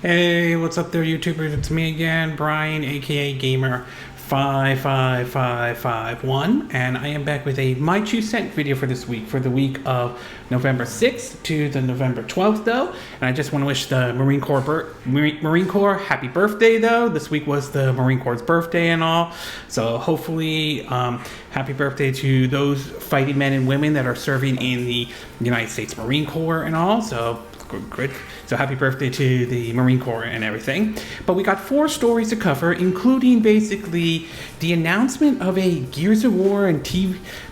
Hey, what's up there, YouTubers? It's me again, Brian, aka Gamer55551, and I am back with a My 2 Cent video for this week, for the week of November 6th to the November 12th, though. And I just want to wish the Marine Corps happy birthday, though. This week was the Marine Corps' birthday and all, so hopefully, happy birthday to those fighting men and women that are serving in the United States Marine Corps and all. So good. So happy birthday to the Marine Corps and everything. But we got 4 stories to cover, including basically the announcement of a Gears of War and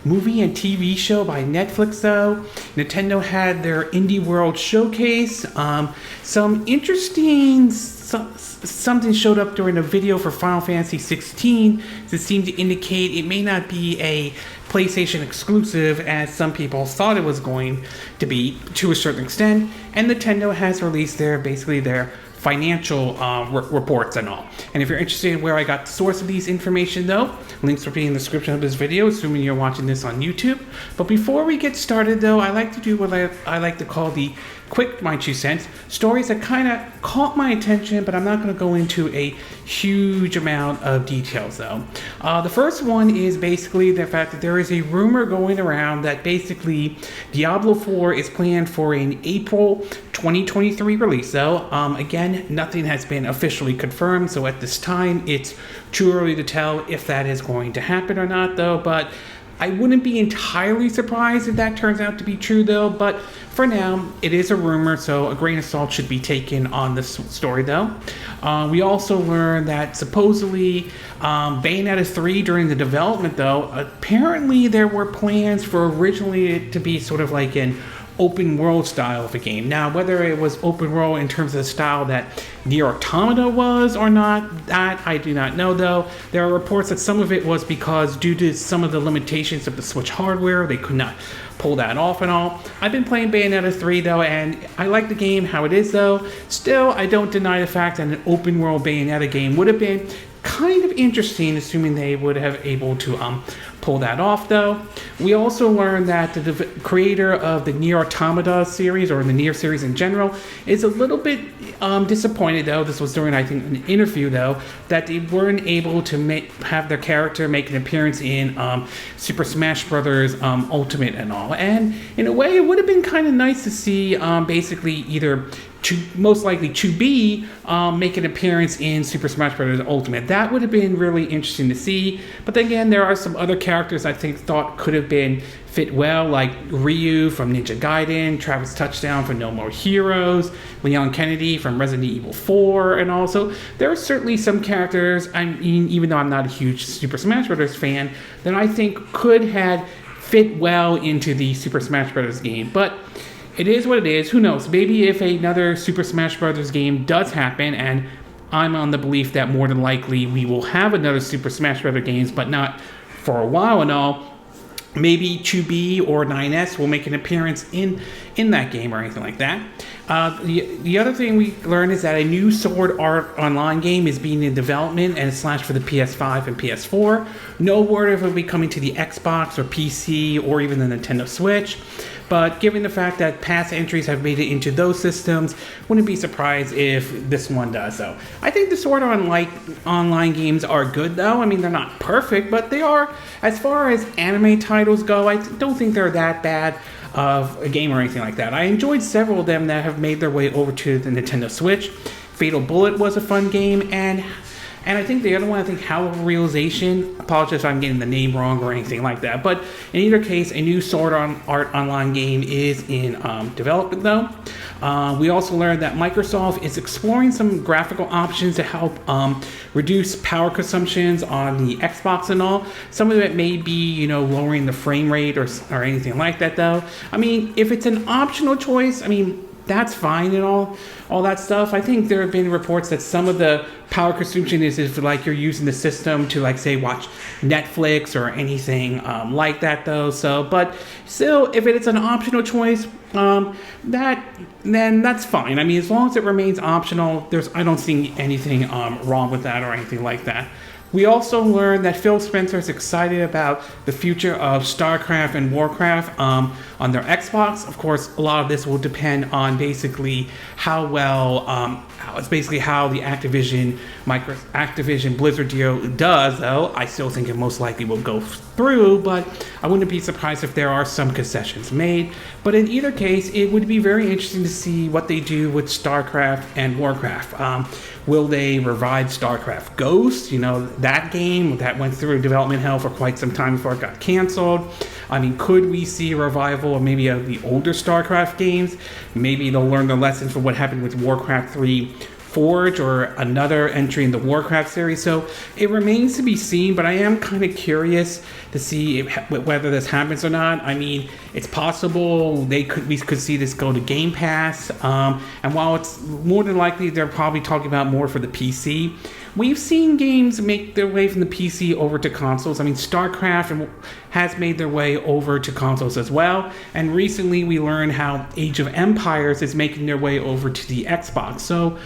movie and TV show by Netflix, though. Nintendo had their Indie World Showcase. Some interesting something showed up during a video for Final Fantasy 16 that seemed to indicate it may not be a PlayStation exclusive as some people thought it was going to be to a certain extent, and Nintendo has released their financial reports and all. And if you're interested in where I got the source of these information, though, links will be in the description of this video, assuming you're watching this on YouTube. But before we get started, though, I like to do what I like to call the quick My 2 Cents, stories that kind of caught my attention, but I'm not going to go into a huge amount of details, though. The first one is basically the fact that there is a rumor going around that basically Diablo 4 is planned for an April 2023 release, though. Again, nothing has been officially confirmed, so at this time it's too early to tell if that is going to happen or not, though. But I wouldn't be entirely surprised if that turns out to be true, though. But for now, it is a rumor, so a grain of salt should be taken on this story, though. We also learned that supposedly Bayonetta 3 during the development, though, apparently there were plans for originally it to be sort of like an open world style of a game. Now, whether it was open world in terms of the style that Nier Automata was or not, that I do not know, though. There are reports that some of it was because due to some of the limitations of the Switch hardware, they could not pull that off and all. I've been playing Bayonetta 3, though, and I like the game how it is, though. Still, I don't deny the fact that an open world Bayonetta game would have been kind of interesting, assuming they would have able to pull that off, though. We also learned that the creator of the Nier Automata series, or the Nier series in general, is a little bit disappointed, though. This was during, I think, an interview, though, that they weren't able to have their character make an appearance in Super Smash Bros. Ultimate and all. And in a way, it would have been kind of nice to see basically either most likely to be make an appearance in Super Smash Bros. Ultimate. That would have been really interesting to see. But then again, there are some other characters I think thought could have been fit well, like Ryu from Ninja Gaiden, Travis Touchdown from No More Heroes, Leon Kennedy from Resident Evil 4, and also there are certainly some characters, I mean, even though I'm not a huge Super Smash Bros. Fan, that I think could have fit well into the Super Smash Bros. Game. But it is what it is. Who knows? Maybe if another Super Smash Bros. Game does happen, and I'm on the belief that more than likely we will have another Super Smash Bros. Games, but not for a while and all, maybe 2B or 9S will make an appearance in that game or anything like that. The other thing we learned is that a new Sword Art Online game is being in development, and it's slashed for the PS5 and PS4. No word if it will be coming to the Xbox or PC or even the Nintendo Switch. But given the fact that past entries have made it into those systems, wouldn't be surprised if this one does, though. I think the Sword Art Online games are good, though. I mean, they're not perfect, but they are. As far as anime titles go, I don't think they're that bad of a game or anything like that. I enjoyed several of them that have made their way over to the Nintendo Switch. Fatal Bullet was a fun game, and I think the other one, I think Howl of Realization, apologize if I'm getting the name wrong or anything like that, but in either case, a new Sword Art Online game is in development, though. We also learned that Microsoft is exploring some graphical options to help reduce power consumptions on the Xbox and all. Some of it may be, lowering the frame rate or anything like that, though. I mean, if it's an optional choice, I mean, that's fine and all that stuff. I think there have been reports that some of the power consumption is if like you're using the system to like say watch Netflix or anything like that, though. So, but still, if it's an optional choice, then that's fine. I mean, as long as it remains optional, I don't see anything wrong with that or anything like that. We also learned that Phil Spencer is excited about the future of StarCraft and Warcraft on their Xbox. Of course, a lot of this will depend on basically how well, it's basically how the Activision Blizzard deal does, though. I still think it most likely will go through, but I wouldn't be surprised if there are some concessions made. But in either case, it would be very interesting to see what they do with StarCraft and Warcraft. Will they revive StarCraft Ghost? You know, that game that went through development hell for quite some time before it got canceled. I mean, could we see a revival of maybe of the older StarCraft games? Maybe they'll learn the lesson from what happened with Warcraft 3 Forge or another entry in the Warcraft series. So it remains to be seen, but I am kind of curious to see whether this happens or not. I mean, it's possible we could see this go to Game Pass, and while it's more than likely they're probably talking about more for the PC, we've seen games make their way from the PC over to consoles. I mean, StarCraft has made their way over to consoles as well, and recently we learned how Age of Empires is making their way over to the Xbox. So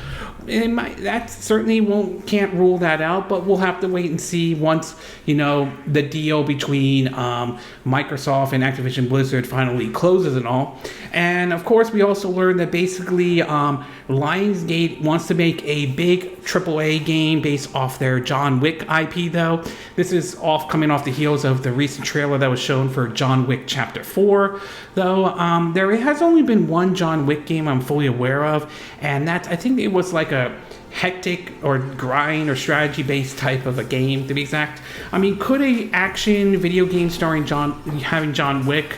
that certainly can't rule that out, but we'll have to wait and see once, you know, the deal between Microsoft and Activision Blizzard finally closes and all. And of course, we also learned that basically Lionsgate wants to make a big AAA game based off their John Wick IP, though. This is coming off the heels of the recent trailer that was shown for John Wick Chapter 4, though. There has only been one John Wick game I'm fully aware of, and I think it was like a hectic or grind or strategy based type of a game, to be exact. I mean, could a action video game starring having John Wick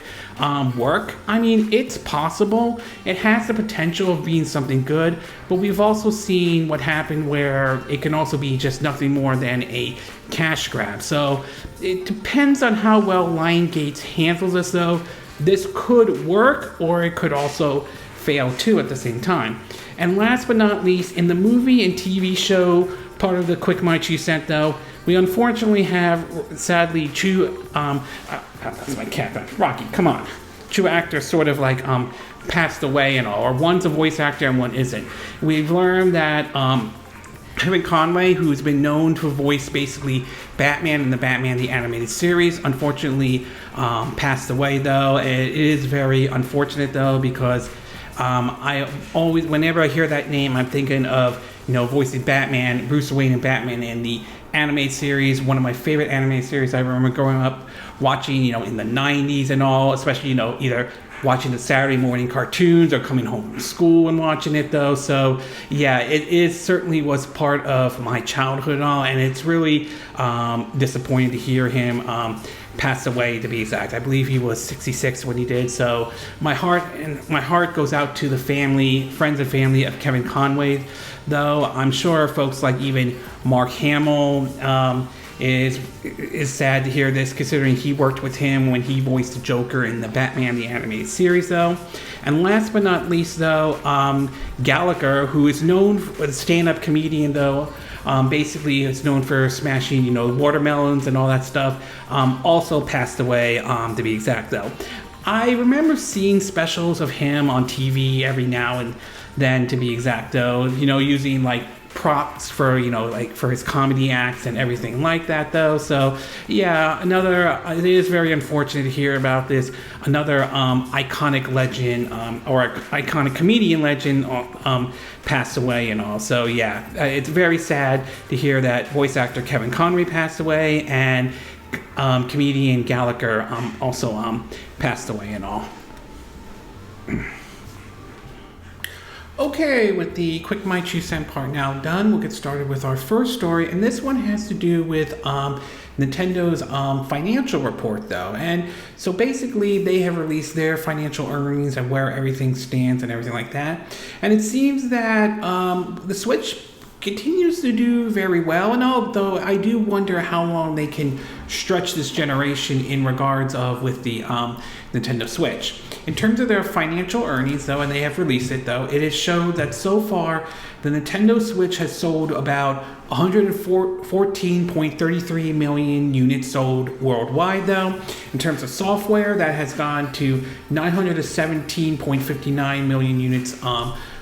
work? I mean, it's possible. It has the potential of being something good, but we've also seen what happened where it can also be just nothing more than a cash grab. So it depends on how well Lionsgate handles this, though. This could work, or it could also fail too at the same time. And last but not least, in the movie and TV show part of the Quick My 2 Cent, though, we unfortunately have, sadly, that's my cat, Rocky, come on. Two actors sort of like passed away and all, or one's a voice actor and one isn't. We've learned that Kevin Conway, who's been known to voice basically Batman in the Batman the Animated Series, unfortunately passed away, though. It is very unfortunate, though, because whenever I hear that name, I'm thinking of, you know, voicing Batman, Bruce Wayne and Batman in the animated series, one of my favorite animated series I remember growing up watching, you know, in the 90s and all, especially, you know, either watching the Saturday morning cartoons or coming home from school and watching it, though. So yeah, it certainly was part of my childhood and all, and it's really disappointing to hear him passed away, to be exact. I believe he was 66 when he did. So my heart goes out to the friends and family of Kevin Conway, though. I'm sure folks like even Mark Hamill is sad to hear this, considering he worked with him when he voiced the Joker in the Batman the Animated Series, though. And last but not least, though, Gallagher, who is known as a stand-up comedian, though, basically is known for smashing, you know, watermelons and all that stuff, also passed away, to be exact, though. I remember seeing specials of him on TV every now and then, to be exact, though, you know, using like props for, you know, like for his comedy acts and everything like that, though. So yeah, it is very unfortunate to hear about this. Another iconic legend or iconic comedian legend passed away and all. So yeah, it's very sad to hear that voice actor Kevin Conway passed away, and comedian Gallagher also passed away and all. Okay, with the Quick My 2 Cent part now done, we'll get started with our first story, and this one has to do with Nintendo's financial report, though. And so basically they have released their financial earnings and where everything stands and everything like that. And it seems that the Switch continues to do very well, and although I do wonder how long they can stretch this generation in regards of with the Nintendo Switch. In terms of their financial earnings, though, and they have released it, though, it has showed that so far the Nintendo Switch has sold about 114.33 million units sold worldwide, though. In terms of software, that has gone to 917.59 million units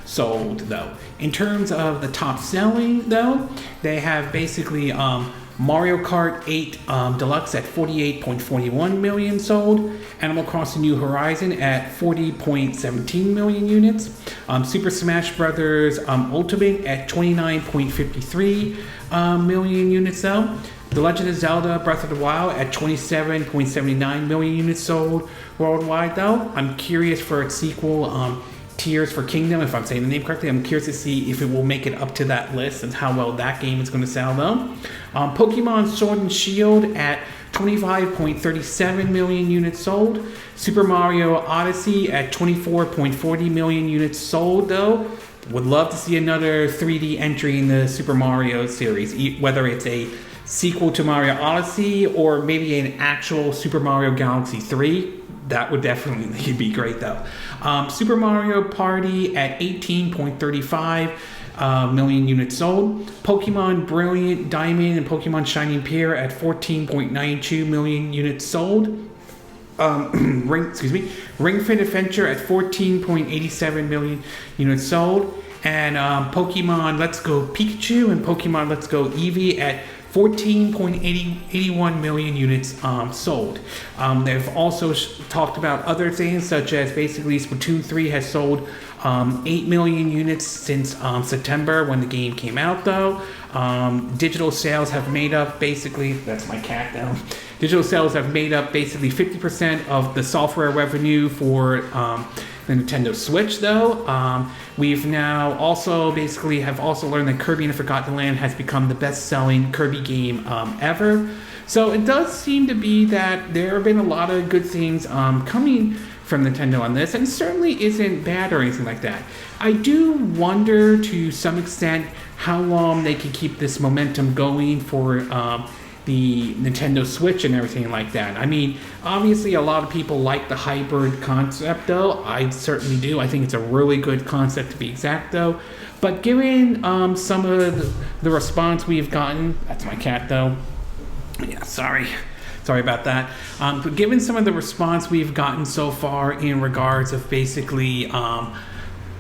sold, though. In terms of the top selling, though, they have basically Mario Kart 8 Deluxe at 48.41 million sold. Animal Crossing New Horizon at 40.17 million units. Super Smash Bros. Ultimate at 29.53 million units though. The Legend of Zelda Breath of the Wild at 27.79 million units sold worldwide though. I'm curious for its sequel, Tears for Kingdom, if I'm saying the name correctly. I'm curious to see if it will make it up to that list and how well that game is going to sell though. Pokemon Sword and Shield at 25.37 million units sold. Super Mario Odyssey at 24.40 million units sold though. Would love to see another 3D entry in the Super Mario series, whether it's a sequel to Mario Odyssey or maybe an actual Super Mario Galaxy 3. That would definitely be great though. Super Mario Party at 18.35 million units sold. Pokemon Brilliant Diamond and Pokemon Shining Pearl at 14.92 million units sold. Ring Fit Adventure at 14.87 million units sold. And Pokemon Let's Go Pikachu and Pokemon Let's Go Eevee at 14.81 million units sold. They've also talked about other things, such as basically Splatoon 3 has sold 8 million units since September when the game came out though. Digital sales have made up basically, that's my cat now. Digital sales have made up basically 50% of the software revenue for the Nintendo Switch though. We've now also have learned that Kirby and the Forgotten Land has become the best-selling Kirby game ever. So it does seem to be that there have been a lot of good things coming from Nintendo on this, and certainly isn't bad or anything like that. I do wonder to some extent how long they can keep this momentum going for the Nintendo Switch and everything like that. I mean, obviously a lot of people like the hybrid concept though. I certainly do. I think it's a really good concept to be exact though. But given some of the response we've gotten, that's my cat though. Yeah, sorry about that. But given some of the response we've gotten so far in regards of basically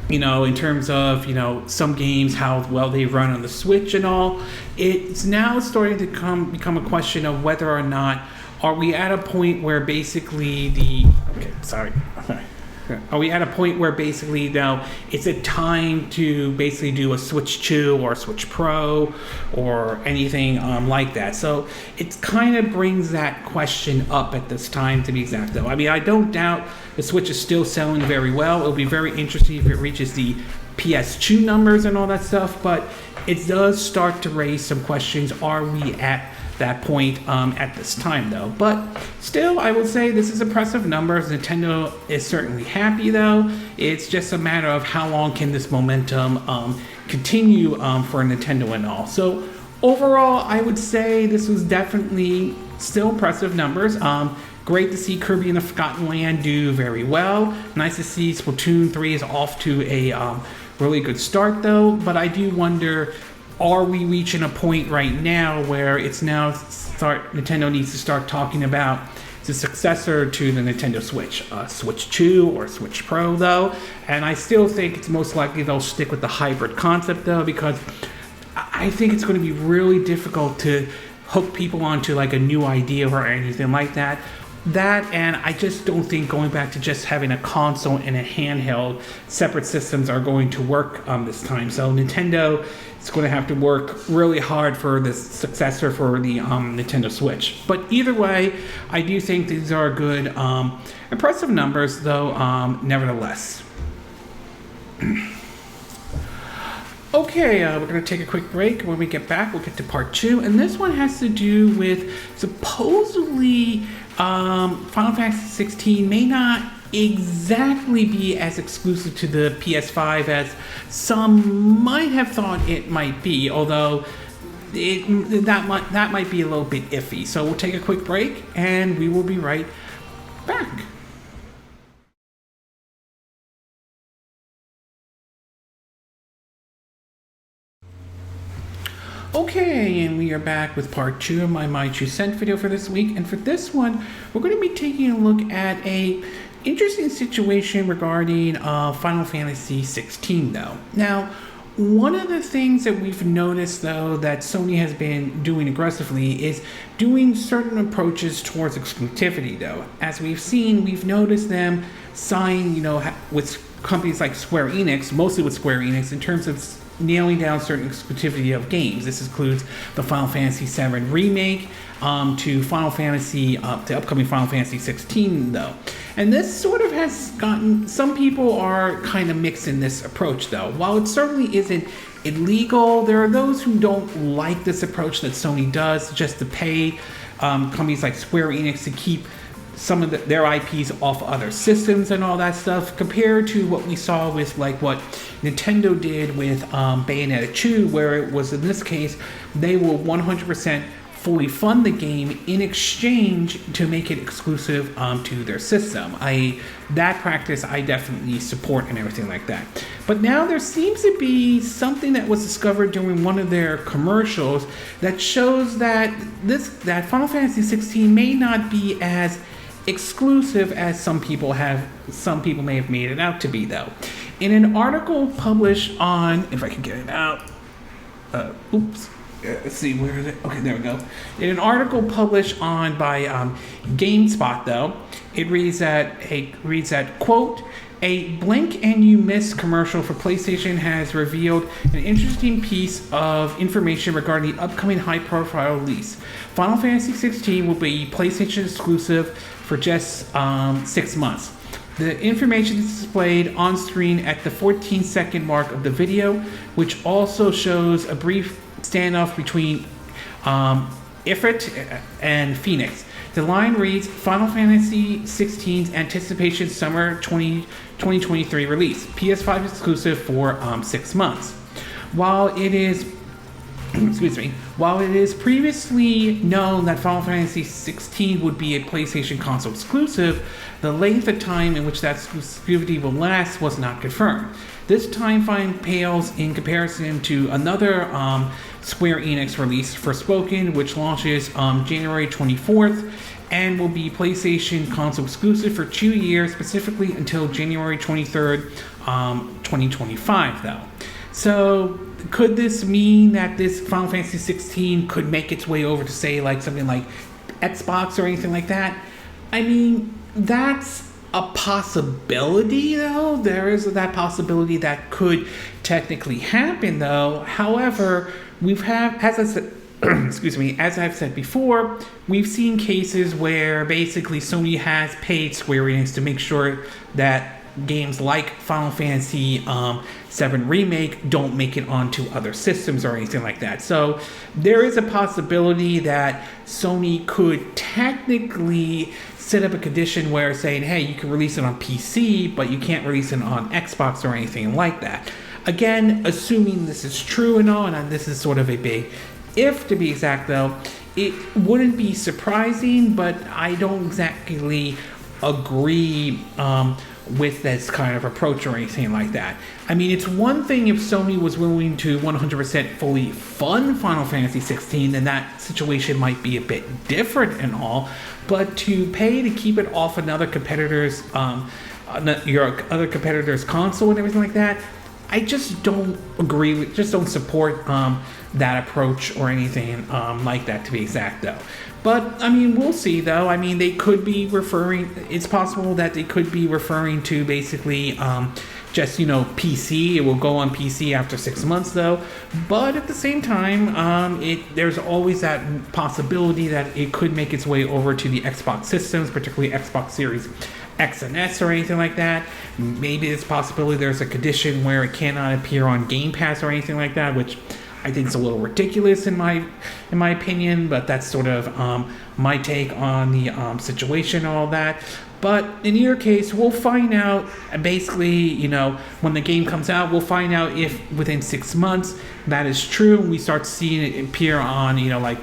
in terms of, some games, how well they run on the Switch and all, it's now starting to become a question of whether or not are we at a point where basically are we at a point where basically now it's a time to basically do a Switch 2 or a Switch Pro or anything like that. So it kind of brings that question up at this time, to be exact though. I mean, I don't doubt the Switch is still selling very well. It'll be very interesting if it reaches the PS2 numbers and all that stuff, but it does start to raise some questions. Are we at that point at this time though? But still, I will say this is impressive numbers. Nintendo is certainly happy though. It's just a matter of how long can this momentum continue for Nintendo and all. So overall, I would say this was definitely still impressive numbers. Great to see Kirby and the Forgotten Land do very well. Nice to see Splatoon 3 is off to a really good start though, but I do wonder, are we reaching a point right now where it's now Nintendo needs to start talking about the successor to the Nintendo Switch, Switch 2 or Switch Pro though? And I still think it's most likely they'll stick with the hybrid concept though, because I think it's going to be really difficult to hook people onto like a new idea or anything like that. And I just don't think going back to just having a console and a handheld separate systems are going to work this time. So Nintendo is going to have to work really hard for the successor for the Nintendo Switch. But either way, I do think these are good, impressive numbers though, nevertheless. Okay, we're going to take a quick break. When we get back, we'll get to part 2. And this one has to do with supposedly Final Fantasy 16 may not exactly be as exclusive to the PS5 as some might have thought it might be, although that might be a little bit iffy. So we'll take a quick break and we will be right back. Okay, and we are back with part 2 of my 2 cent video for this week. And for this one, we're going to be taking a look at a interesting situation regarding Final Fantasy 16 though. Now, one of the things that we've noticed, though, that Sony has been doing aggressively is doing certain approaches towards exclusivity, though. As we've noticed them sign, with companies like Square Enix, mostly with Square Enix, in terms of nailing down certain exclusivity of games. This includes the Final Fantasy VII Remake, to upcoming Final Fantasy 16, though. And this sort of has gotten, some people are kind of mixed in this approach, though. While it certainly isn't illegal, there are those who don't like this approach that Sony does, just to pay companies like Square Enix to keep some of their IPs off other systems and all that stuff, compared to what we saw with what Nintendo did with Bayonetta 2, where it was, in this case, they will 100% fully fund the game in exchange to make it exclusive to their system. That practice I definitely support and everything like that. But now there seems to be something that was discovered during one of their commercials that shows that Final Fantasy 16 may not be as exclusive as some people may have made it out to be, though. In an article published on, if I can get it out, let's see, where is it? Okay, there we go. In an article published by GameSpot, though, it reads that, quote, "A blink and you miss commercial for PlayStation has revealed an interesting piece of information regarding the upcoming high-profile release. Final Fantasy 16 will be PlayStation exclusive for just 6 months. The information is displayed on screen at the 14-second mark of the video, which also shows a brief standoff between Ifrit and Phoenix. The line reads, Final Fantasy 16's anticipation summer 2023 release. PS5 exclusive for 6 months. While it is previously known that Final Fantasy 16 would be a PlayStation console exclusive, the length of time in which that exclusivity will last was not confirmed. This time frame pales in comparison to another Square Enix release, Forspoken, which launches January 24th and will be PlayStation console exclusive for 2 years, specifically until January 23rd, 2025, though. So, could this mean that this Final Fantasy 16 could make its way over to, say, something like Xbox or anything like that? I mean, that's a possibility, though. There is that possibility that could technically happen, though. However, as I've said before, we've seen cases where basically Sony has paid Square Enix to make sure that games like Final Fantasy VII Remake don't make it onto other systems or anything like that. So there is a possibility that Sony could technically set up a condition where saying, hey, you can release it on PC, but you can't release it on Xbox or anything like that. Again, assuming this is true and all, and this is sort of a big if, to be exact, though, it wouldn't be surprising, but I don't exactly agree with this kind of approach or anything like that. I mean, it's one thing if Sony was willing to 100% fully fund Final Fantasy 16, then that situation might be a bit different and all, but to pay to keep it off another competitor's other competitor's console and everything like that, I just don't agree with, just don't support that approach or anything like that, to be exact, though. But, I mean, we'll see, though. I mean, they could be it's possible that they could be referring to basically just, PC. It will go on PC after 6 months, though. But at the same time, there's always that possibility that it could make its way over to the Xbox systems, particularly Xbox Series X and S or anything like that. Maybe it's possibility there's a condition where it cannot appear on Game Pass or anything like that, which I think it's a little ridiculous in my opinion, but that's sort of my take on the situation and all that. But in either case, we'll find out basically, when the game comes out, we'll find out if within 6 months that is true and we start seeing it appear on, like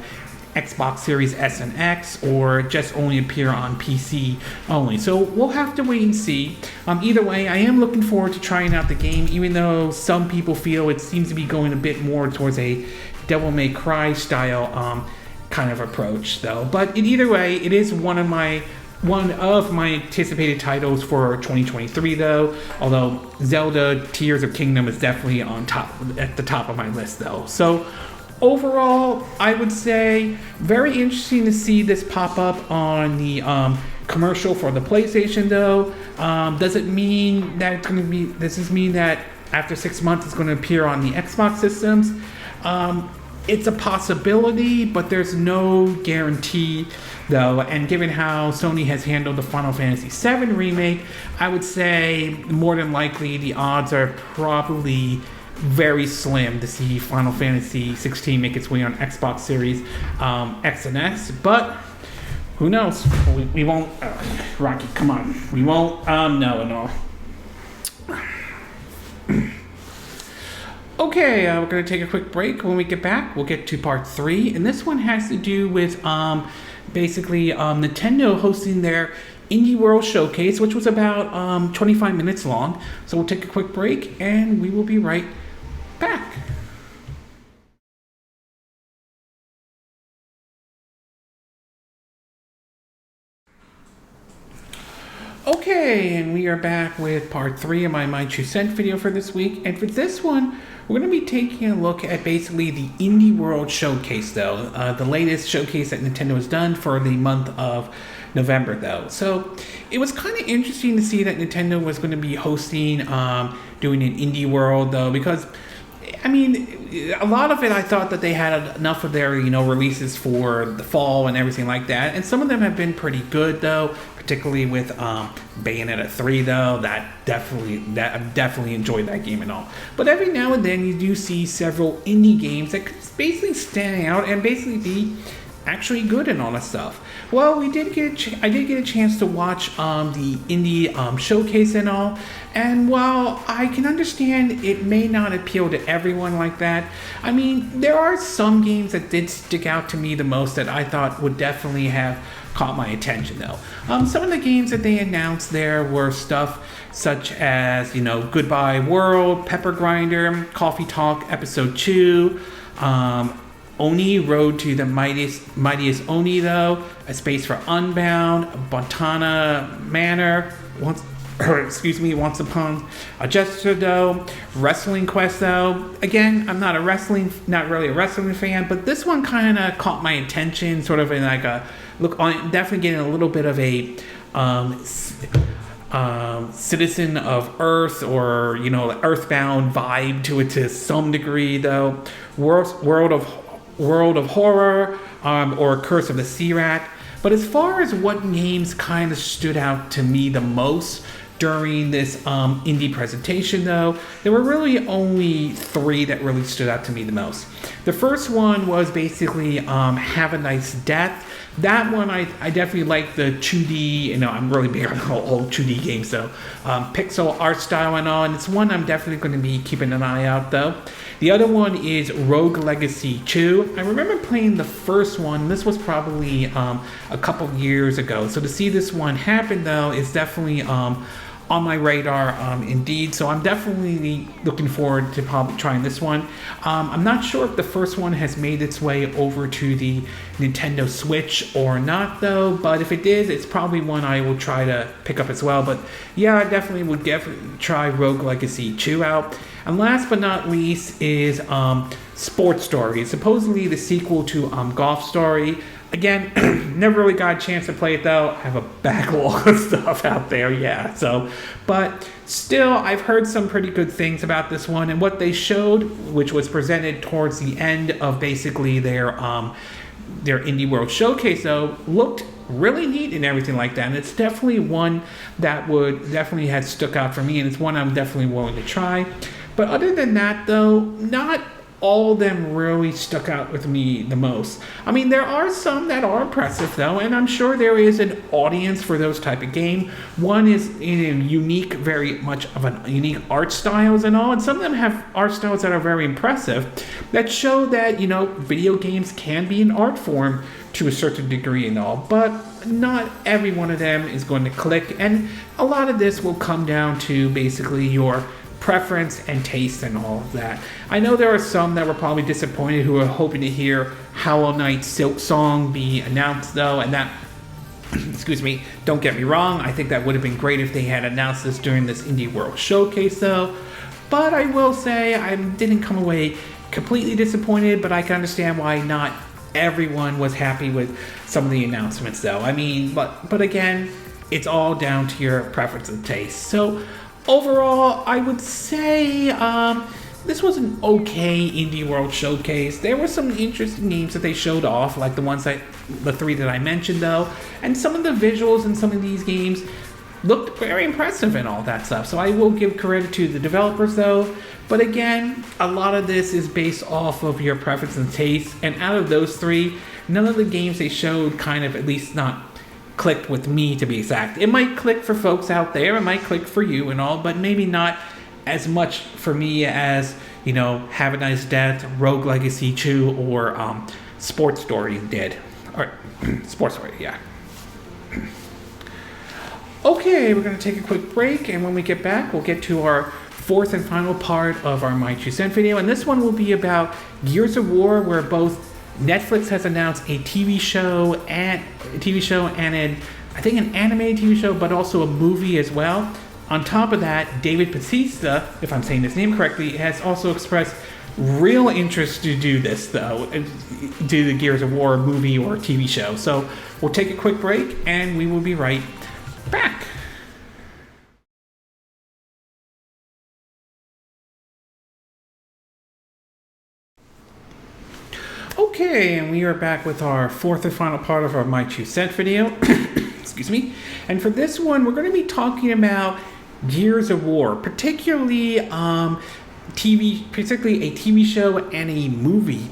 Xbox Series S and X, or just only appear on PC only. So we'll have to wait and see. Either way, I am looking forward to trying out the game, even though some people feel it seems to be going a bit more towards a Devil May Cry style kind of approach, though. But in either way, it is one of my one of my anticipated titles for 2023 though, although Zelda Tears of Kingdom is definitely at the top of my list though. So overall, I would say very interesting to see this pop up on the commercial for the PlayStation though. Does it mean that it's going to be, does this mean that after 6 months it's going to appear on the Xbox systems? It's a possibility, but there's no guarantee though, and given how Sony has handled the Final Fantasy VII remake, I would say more than likely the odds are probably very slim to see Final Fantasy 16 make its way on Xbox Series X and S, but who knows? We won't, Rocky, come on. We won't know and all. Okay, we're going to take a quick break. When we get back, we'll get to part 3, and this one has to do with basically Nintendo hosting their Indie World Showcase, which was about 25 minutes long. So we'll take a quick break, and we will be right back. Okay, and we are back with part 3 of my 2 cent video for this week. And for this one, we're going to be taking a look at basically the Indie World Showcase, though. The latest showcase that Nintendo has done for the month of November, though. So it was kind of interesting to see that Nintendo was going to be hosting, doing an Indie World, though, because I mean, a lot of it, I thought that they had enough of their, releases for the fall and everything like that. And some of them have been pretty good, though, particularly with Bayonetta 3, though. I've definitely enjoyed that game and all. But every now and then, you do see several indie games that could basically stand out and basically be actually good and all that stuff. Well, I did get a chance to watch the indie showcase and all, and while I can understand it may not appeal to everyone like that, I mean, there are some games that did stick out to me the most that I thought would definitely have caught my attention though. Some of the games that they announced there were stuff such as, Goodbye World, Pepper Grinder, Coffee Talk Episode 2, Oni Road to the Mightiest Oni, though, A Space for Unbound, Bontana Manor, Once Upon a Gesture, though, Wrestling Quest, though. Again, I'm not really a wrestling fan, but this one kind of caught my attention, sort of in like a look on, definitely getting a little bit of a Citizen of Earth or Earthbound vibe to it to some degree, though. World of Horror, or Curse of the Sea Rat. But as far as what games kind of stood out to me the most during this indie presentation, though, there were really only 3 that really stood out to me the most. The first one was basically Have a Nice Death. That one, I definitely like the 2D, I'm really big on old 2D games, though. Pixel art style and all, and it's one I'm definitely going to be keeping an eye out, though. The other one is Rogue Legacy 2. I remember playing the first one. This was probably a couple years ago. So to see this one happen, though, is definitely on my radar indeed. So I'm definitely looking forward to probably trying this one. I'm not sure if the first one has made its way over to the Nintendo Switch or not, though. But if it did, it's probably one I will try to pick up as well. But yeah, I definitely would try Rogue Legacy 2 out. And last but not least is Sports Story. It's supposedly the sequel to Golf Story. Again, never really got a chance to play it though. I have a backlog of stuff out there, yeah. So, but still, I've heard some pretty good things about this one. And what they showed, which was presented towards the end of basically their Indie World Showcase, though, looked really neat and everything like that. And it's definitely one that would definitely have stuck out for me, and it's one I'm definitely willing to try. But other than that, though, not all of them really stuck out with me the most. I mean, there are some that are impressive, though, and I'm sure there is an audience for those type of game. One is unique, very much of a unique art styles and all, and some of them have art styles that are very impressive that show that, video games can be an art form to a certain degree and all, but not every one of them is going to click, and a lot of this will come down to basically your preference and taste and all of that. I know there are some that were probably disappointed who are hoping to hear Hollow Knight Silk Song be announced, though, and that Excuse me, don't get me wrong, I think that would have been great if they had announced this during this Indie World Showcase though. But I will say I didn't come away completely disappointed, but I can understand why not everyone was happy with some of the announcements though. I mean, but again, it's all down to your preference and taste. So overall, I would say this was an okay Indie World Showcase. There were some interesting games that they showed off, like the three that I mentioned though, and some of the visuals in some of these games looked very impressive and all that stuff. So I will give credit to the developers though. But again, a lot of this is based off of your preference and taste. And out of those three, none of the games they showed kind of, at least not clicked with me to be exact. It might click for folks out there, it might click for you and all, but maybe not as much for me as, you know, Have a Nice Death, Rogue Legacy 2, or Sports Story did. Or Sports Story, yeah. Okay, we're going to take a quick break, and when we get back, we'll get to our fourth and final part of our My 2 Cent video, and this one will be about Gears of War, where both Netflix has announced a TV show and I think an animated TV show, but also a movie as well. On top of that, David Bautista, if I'm saying his name correctly, has also expressed real interest to do this, though, do the Gears of War movie or TV show. So we'll take a quick break, and we will be right back. Okay, and we are back with our fourth and final part of our My 2 Cent video. Excuse me. And for this one, we're going to be talking about Gears of War, particularly a TV show and a movie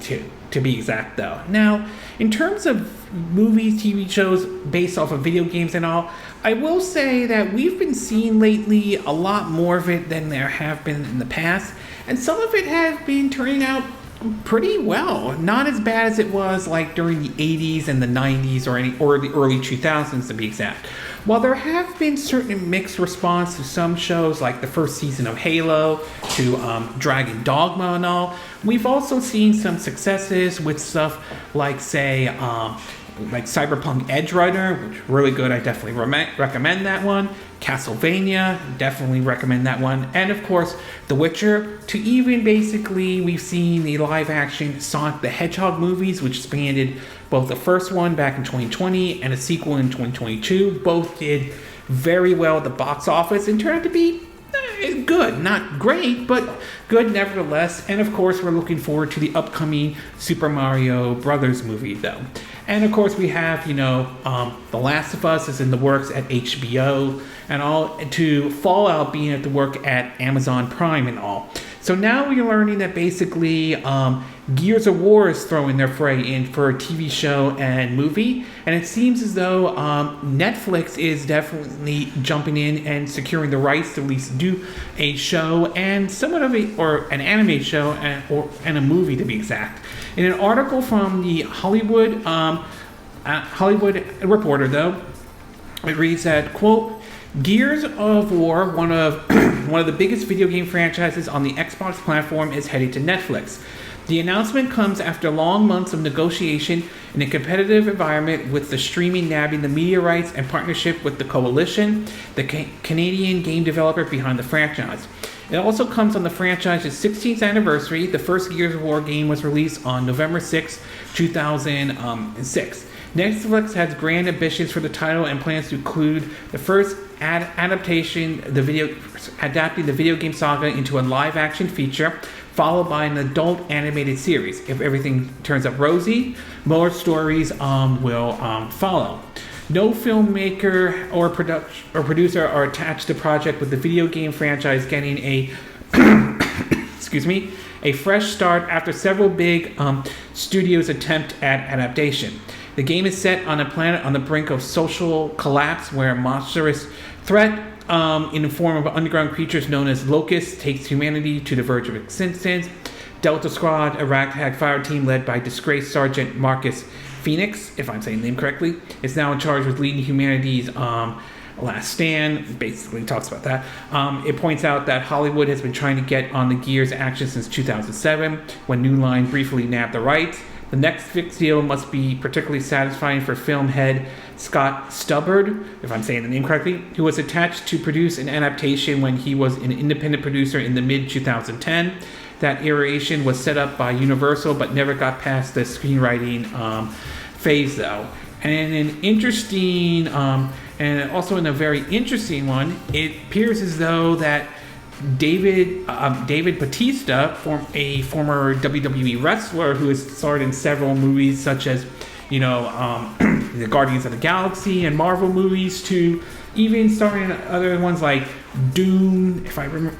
to be exact though. Now, in terms of movies, TV shows based off of video games and all, I will say that we've been seeing lately a lot more of it than there have been in the past, and some of it has been turning out pretty well. Not as bad as it was like during the 80s and the 90s or the early 2000s to be exact. While there have been certain mixed response to some shows like the first season of Halo, to Dragon Dogma and all, we've also seen some successes with stuff like, say, like Cyberpunk Edge Runner, which is really good. I definitely recommend that one. Castlevania, definitely recommend that one. And of course, The Witcher, to even basically, we've seen the live action Sonic the Hedgehog movies, which expanded both the first one back in 2020 and a sequel in 2022. Both did very well at the box office and turned out to be good. Not great, but good nevertheless. And of course, we're looking forward to the upcoming Super Mario Brothers movie, though. And of course, we have, The Last of Us is in the works at HBO and all, to Fallout being at the work at Amazon Prime and all. So now we're learning that basically Gears of War is throwing their fray in for a TV show and movie. And it seems as though Netflix is definitely jumping in and securing the rights to at least do a show and somewhat of an anime show and a movie to be exact. In an article from the Hollywood Reporter, though, it reads that, quote, Gears of War, one of the biggest video game franchises on the Xbox platform, is headed to Netflix. The announcement comes after long months of negotiation in a competitive environment, with the streaming nabbing the media rights and partnership with the Coalition, the Canadian game developer behind the franchise. It also comes on the franchise's 16th anniversary. The first Gears of War game was released on November 6, 2006. Netflix has grand ambitions for the title and plans to include the first adapting the video game saga into a live-action feature, followed by an adult animated series. If everything turns out rosy, more stories will follow. No filmmaker or producer are attached to the project, with the video game franchise getting a a fresh start after several big studios' attempt at adaptation. The game is set on a planet on the brink of social collapse, where a monstrous threat in the form of underground creatures known as locusts takes humanity to the verge of existence. Delta Squad, a ragtag fire team led by disgraced Sergeant Marcus Phoenix, if I'm saying the name correctly, is now in charge with leading humanity's last stand. Basically talks about that. It points out that Hollywood has been trying to get on the Gears action since 2007, when New Line briefly nabbed the rights. The Netflix deal must be particularly satisfying for film head Scott Stubbard, if I'm saying the name correctly, who was attached to produce an adaptation when he was an independent producer in the mid-2010. That iteration was set up by Universal but never got past the screenwriting phase, though. And in an interesting, and also in a very interesting one, it appears as though that David Batista, a former WWE wrestler who has starred in several movies such as, the Guardians of the Galaxy and Marvel movies, to even starring in other ones like Doom, if I remember,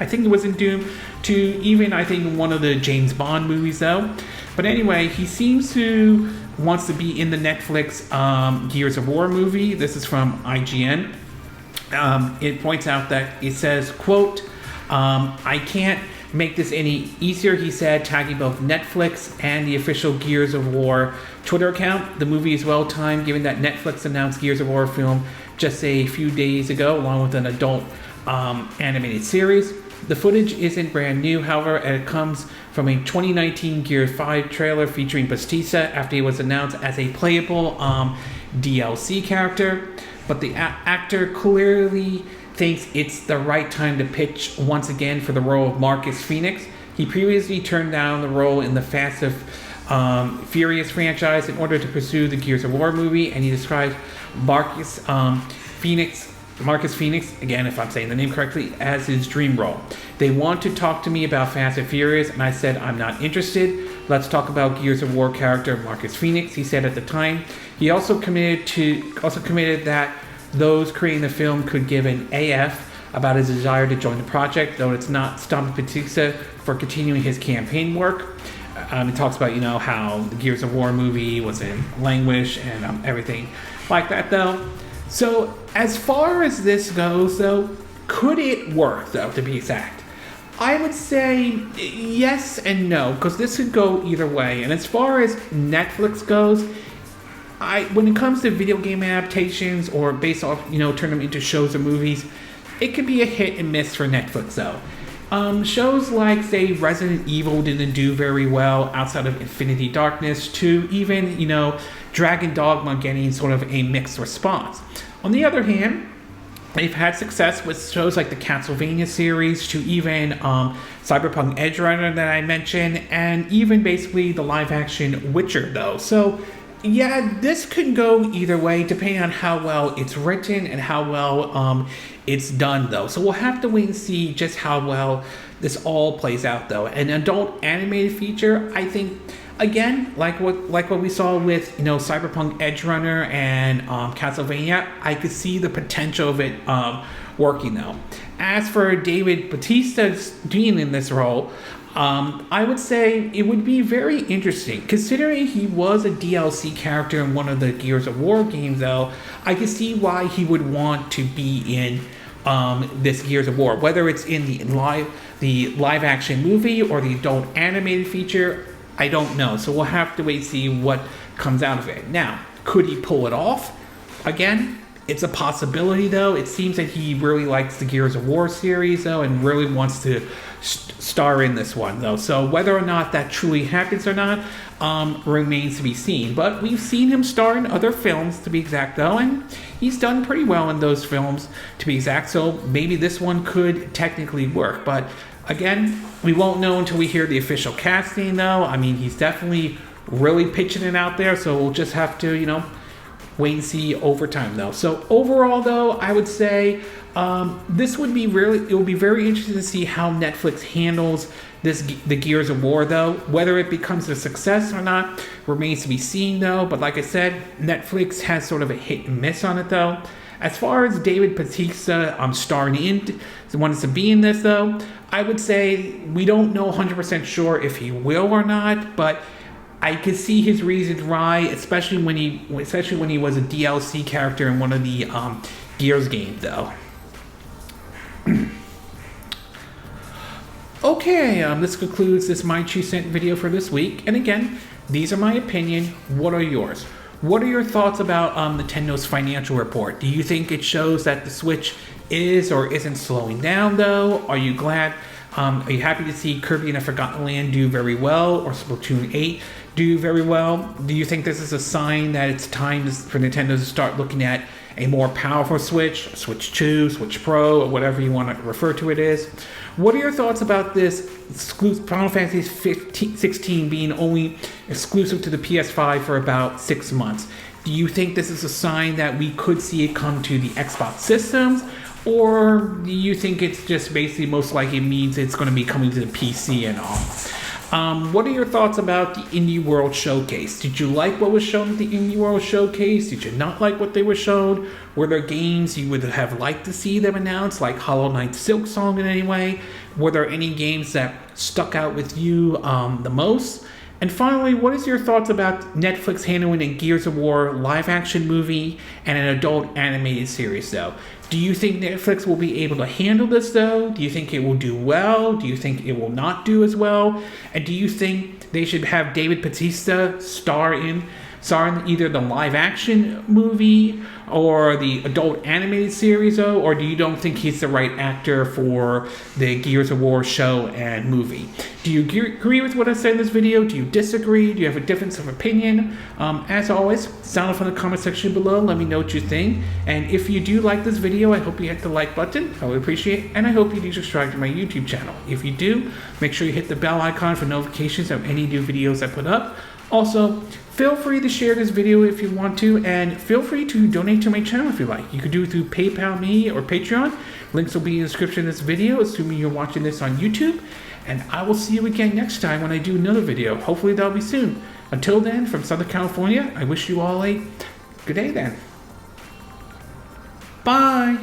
I think it was in Doom, to even, I think, one of the James Bond movies, though. But anyway, he seems to wants to be in the Netflix Gears of War movie. This is from IGN. It points out that it says, quote, I can't make this any easier, he said, tagging both Netflix and the official Gears of War Twitter account. The movie is well timed, given that Netflix announced Gears of War film just a few days ago, along with an adult animated series. The footage isn't brand new, however, and it comes from a 2019 Gears 5 trailer featuring Batista after he was announced as a playable DLC character. But the actor clearly thinks it's the right time to pitch once again for the role of Marcus Phoenix. He previously turned down the role in the Fast and Furious franchise in order to pursue the Gears of War movie, and he described Marcus Phoenix, again, if I'm saying the name correctly, as his dream role. They want to talk to me about Fast and Furious, and I said I'm not interested. Let's talk about Gears of War character Marcus Phoenix, he said at the time. He also committed that those creating the film could give an AF about his desire to join the project, though it's not stopping Batista for continuing his campaign work. It talks about, how the Gears of War movie was in languish and everything like that, though. So as far as this goes, though, could it work, though, to be exact? I would say yes and no, because this could go either way. And as far as Netflix goes, when it comes to video game adaptations or based off, turn them into shows or movies, it could be a hit and miss for Netflix, though. Shows like, say, Resident Evil didn't do very well outside of Infinity Darkness, to even, Dragon Dogma getting sort of a mixed response. On the other hand, they've had success with shows like the Castlevania series, to even Cyberpunk Edge Runner that I mentioned, and even basically the live-action Witcher, though. So, yeah, this could go either way, depending on how well it's written and how well it's done, though. So we'll have to wait and see just how well this all plays out, though. An adult animated feature, I think, again, like what we saw with Cyberpunk Edge Runner and Castlevania, I could see the potential of it working, though. As for David Batista being in this role, I would say it would be very interesting. Considering he was a DLC character in one of the Gears of War games, though, I can see why he would want to be in this Gears of War. Whether it's in the live action movie or the adult animated feature, I don't know. So we'll have to wait and see what comes out of it. Now, could he pull it off? Again, it's a possibility, though. It seems that he really likes the Gears of War series, though, and really wants to star in this one, though. So whether or not that truly happens or not remains to be seen. But we've seen him star in other films, to be exact, though, and he's done pretty well in those films, to be exact. So maybe this one could technically work. But again, we won't know until we hear the official casting, though. I mean, he's definitely really pitching it out there, so we'll just have to, wait and see over time, though. So overall, though, I would say it will be very interesting to see how Netflix handles the Gears of War, though. Whether it becomes a success or not remains to be seen, though. But like I said, Netflix has sort of a hit and miss on it, though. As far as David Batista starring in, wants to be in this, though, I would say we don't know 100% sure if he will or not, but I could see his reasons why, especially when he was a DLC character in one of the Gears games, though. Okay, this concludes this My 2 Cent video for this week. And again, these are my opinion. What are yours? What are your thoughts about Nintendo's financial report? Do you think it shows that the Switch is or isn't slowing down, though? Are you glad Are you happy to see Kirby and the Forgotten Land do very well, or Splatoon 8 do very well? Do you think this is a sign that it's time for Nintendo to start looking at a more powerful Switch, Switch 2, Switch Pro, or whatever you want to refer to it as? What are your thoughts about this Final Fantasy 16 being only exclusive to the PS5 for about 6 months? Do you think this is a sign that we could see it come to the Xbox systems? Or do you think it's just basically most likely means it's going to be coming to the PC and all? What are your thoughts about the Indie World Showcase? Did you like what was shown at the Indie World Showcase? Did you not like what they were shown? Were there games you would have liked to see them announce, like Hollow Knight Silksong in any way? Were there any games that stuck out with you the most? And finally, what is your thoughts about Netflix handling a Gears of War live-action movie and an adult animated series, though? Do you think Netflix will be able to handle this, though? Do you think it will do well? Do you think it will not do as well? And do you think they should have David Bautista star in either the live-action movie or the adult animated series, though? Or do you don't think he's the right actor for the Gears of War show and movie? Do you agree with what I said in this video? Do you disagree? Do you have a difference of opinion? As always, sound off in the comment section below. Let me know what you think. And if you do like this video, I hope you hit the like button. I would appreciate it. And I hope you do subscribe to my YouTube channel. If you do, make sure you hit the bell icon for notifications of any new videos I put up. Also, feel free to share this video if you want to, and feel free to donate to my channel if you like. You could do it through PayPal me or Patreon. Links will be in the description of this video, assuming you're watching this on YouTube. And I will see you again next time when I do another video. Hopefully that'll be soon. Until then, from Southern California, I wish you all a good day then. Bye!